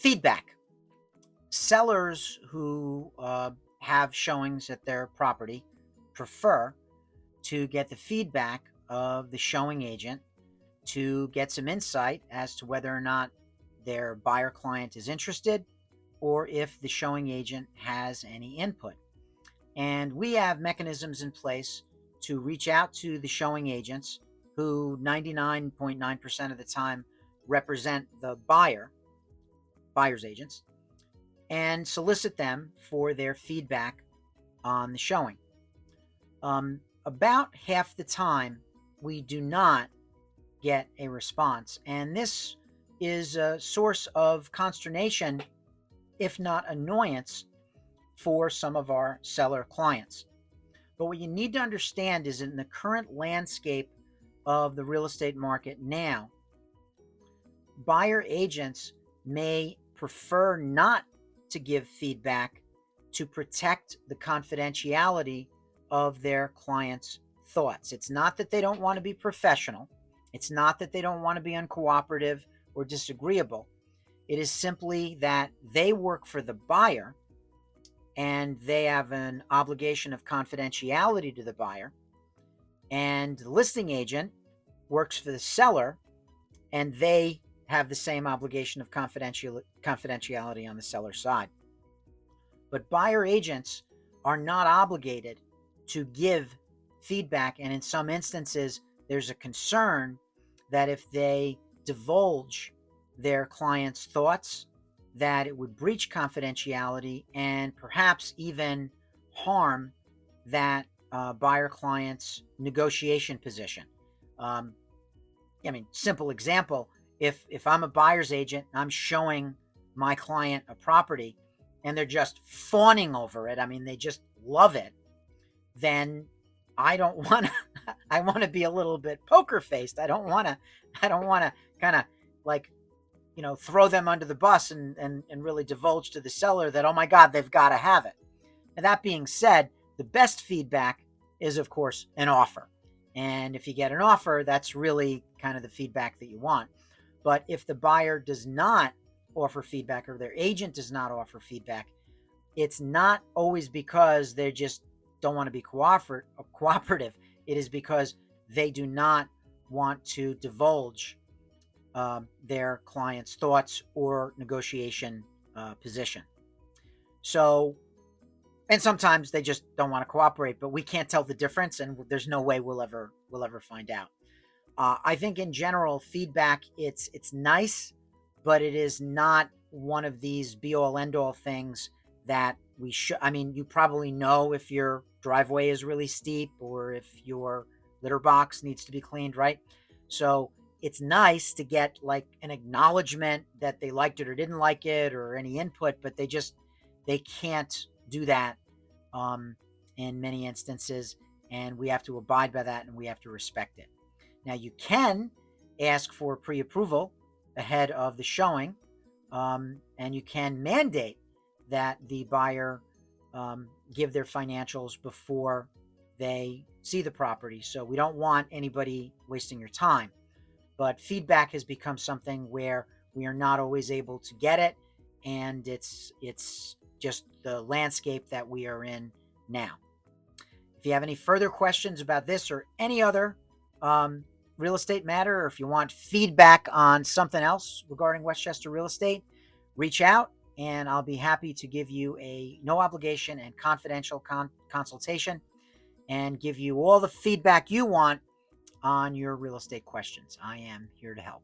Feedback. Sellers who have showings at their property prefer to get the feedback of the showing agent to get some insight as to whether or not their buyer client is interested or if the showing agent has any input. And we have mechanisms in place to reach out to the showing agents who 99.9% of the time represent the buyer's agents, and solicit them for their feedback on the showing. About half the time, we do not get a response, and this is a source of consternation, if not annoyance, for some of our seller clients. But what you need to understand is in the current landscape of the real estate market now, buyer agents may prefer not to give feedback to protect the confidentiality of their clients' thoughts. It's not that they don't want to be professional. It's not that they don't want to be uncooperative or disagreeable. It is simply that they work for the buyer and they have an obligation of confidentiality to the buyer, and the listing agent works for the seller and they have the same obligation of confidentiality on the seller side. But buyer agents are not obligated to give feedback, and in some instances, there's a concern that if they divulge their client's thoughts, that it would breach confidentiality and perhaps even harm that buyer client's negotiation position. Simple example, if I'm a buyer's agent, I'm showing my client a property and they're just fawning over it, they just love it, then I don't want to, I want to be a little bit poker faced. I don't want to kind of like, throw them under the bus and really divulge to the seller that, oh my God, they've got to have it. And that being said, the best feedback is, of course, an offer. And if you get an offer, that's really kind of the feedback that you want. But if the buyer does not offer feedback or their agent does not offer feedback, it's not always because they just don't want to be cooperative. It is because they do not want to divulge their client's thoughts or negotiation position. So, and sometimes they just don't want to cooperate, but we can't tell the difference, and there's no way we'll ever find out. I think in general, feedback, it's nice, but it is not one of these be-all end-all things that we should. You probably know if your driveway is really steep or if your litter box needs to be cleaned, right? So it's nice to get like an acknowledgement that they liked it or didn't like it or any input, but they can't do that in many instances, and we have to abide by that and we have to respect it. Now, you can ask for pre-approval ahead of the showing, and you can mandate that the buyer give their financials before they see the property. So we don't want anybody wasting your time. But feedback has become something where we are not always able to get it, and it's just the landscape that we are in now. If you have any further questions about this or any other real estate matter, or if you want feedback on something else regarding Westchester real estate, reach out and I'll be happy to give you a no obligation and confidential consultation and give you all the feedback you want on your real estate questions. I am here to help.